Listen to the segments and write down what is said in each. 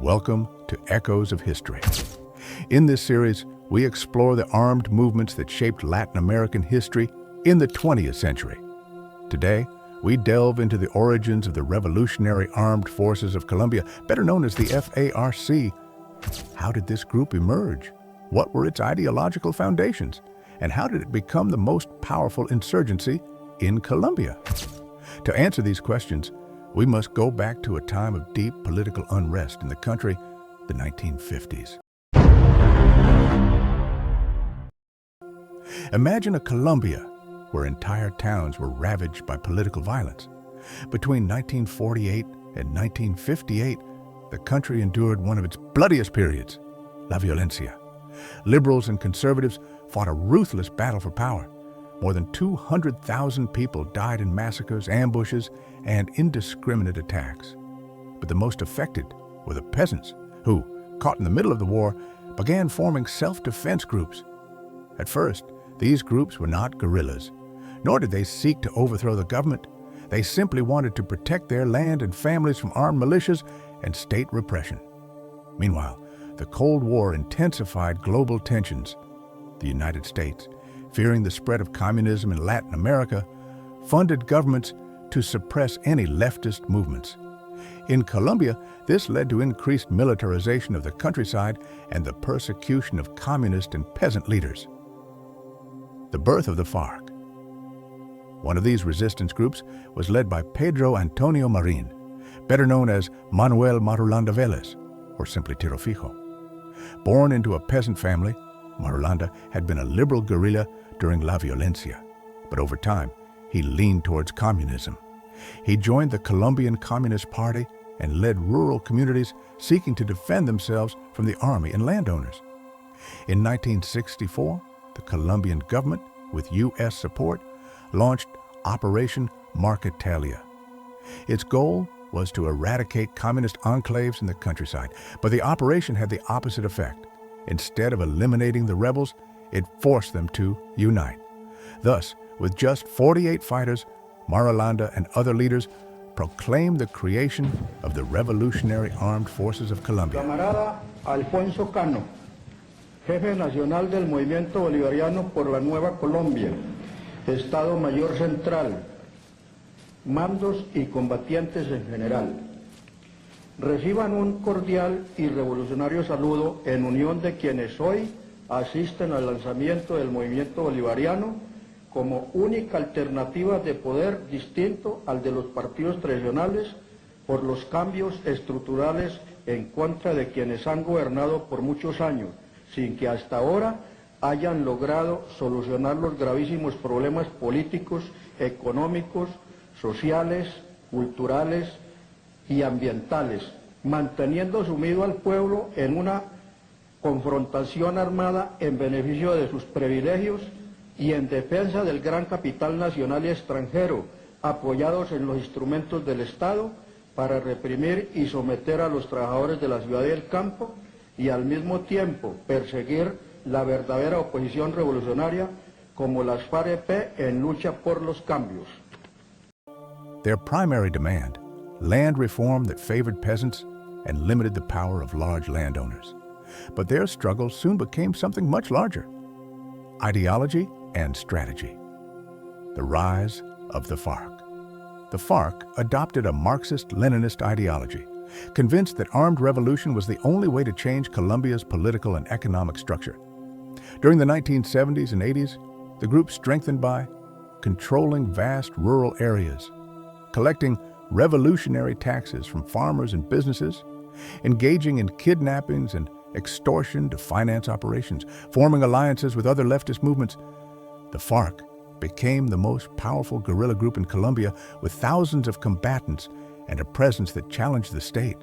Welcome to Echoes of History. In this series, we explore the armed movements that shaped Latin American history in the 20th century. Today, we delve into the origins of the Revolutionary Armed Forces of Colombia, better known as the FARC. How did this group emerge? What were its ideological foundations? And how did it become the most powerful insurgency in Colombia? To answer these questions, we must go back to a time of deep political unrest in the country, the 1950s. Imagine a Colombia where entire towns were ravaged by political violence. Between 1948 and 1958, the country endured one of its bloodiest periods, la violencia. Liberals and conservatives fought a ruthless battle for power. More than 200,000 people died in massacres, ambushes, and indiscriminate attacks. But the most affected were the peasants, who, caught in the middle of the war, began forming self-defense groups. At first, these groups were not guerrillas, nor did they seek to overthrow the government. They simply wanted to protect their land and families from armed militias and state repression. Meanwhile, the Cold War intensified global tensions. The United States, fearing the spread of communism in Latin America, funded governments to suppress any leftist movements. In Colombia, this led to increased militarization of the countryside and the persecution of communist and peasant leaders. The birth of the FARC. One of these resistance groups was led by Pedro Antonio Marin, better known as Manuel Marulanda Vélez, or simply Tiro Fijo. Born into a peasant family, Marulanda had been a liberal guerrilla during La Violencia, but over time, he leaned towards communism. He joined the Colombian Communist Party and led rural communities seeking to defend themselves from the army and landowners. In 1964, the Colombian government, with U.S. support, launched Operation Marquetalia. Its goal was to eradicate communist enclaves in the countryside, but the operation had the opposite effect. Instead of eliminating the rebels, it forced them to unite. Thus, with just 48 fighters, Marulanda and other leaders proclaimed the creation of the Revolutionary Armed Forces of Colombia. Camarada Alfonso Cano, Jefe Nacional del Movimiento Bolivariano por la Nueva Colombia, Estado Mayor Central, mandos y combatientes en general. Reciban un cordial y revolucionario saludo en unión de quienes hoy asisten al lanzamiento del movimiento bolivariano como única alternativa de poder distinto al de los partidos tradicionales por los cambios estructurales en contra de quienes han gobernado por muchos años, sin que hasta ahora hayan logrado solucionar los gravísimos problemas políticos, económicos, sociales, culturales y ambientales, manteniendo sumido al pueblo en una confrontación armada en beneficio de sus privilegios y en defensa del gran capital nacional y extranjero, apoyados en los instrumentos del Estado para reprimir y someter a los trabajadores de la ciudad y del campo y al mismo tiempo perseguir la verdadera oposición revolucionaria como las FARC en lucha por los cambios. Their primary demand, land reform that favored peasants and limited the power of large landowners. But their struggle soon became something much larger: ideology and strategy. The rise of the FARC. The FARC adopted a Marxist-Leninist ideology, convinced that armed revolution was the only way to change Colombia's political and economic structure. During the 1970s and 80s, the group strengthened by controlling vast rural areas, collecting revolutionary taxes from farmers and businesses, engaging in kidnappings and extortion to finance operations, forming alliances with other leftist movements. The FARC became the most powerful guerrilla group in Colombia, with thousands of combatants and a presence that challenged the state.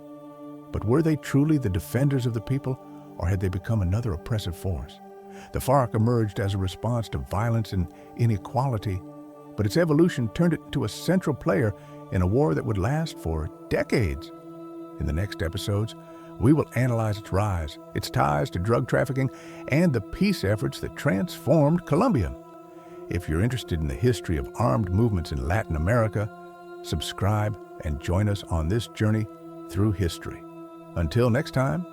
But were they truly the defenders of the people, or had they become another oppressive force? The FARC emerged as a response to violence and inequality, but its evolution turned it into a central player in a war that would last for decades. In the next episodes, we will analyze its rise, its ties to drug trafficking, and the peace efforts that transformed Colombia. If you're interested in the history of armed movements in Latin America, subscribe and join us on this journey through history. Until next time,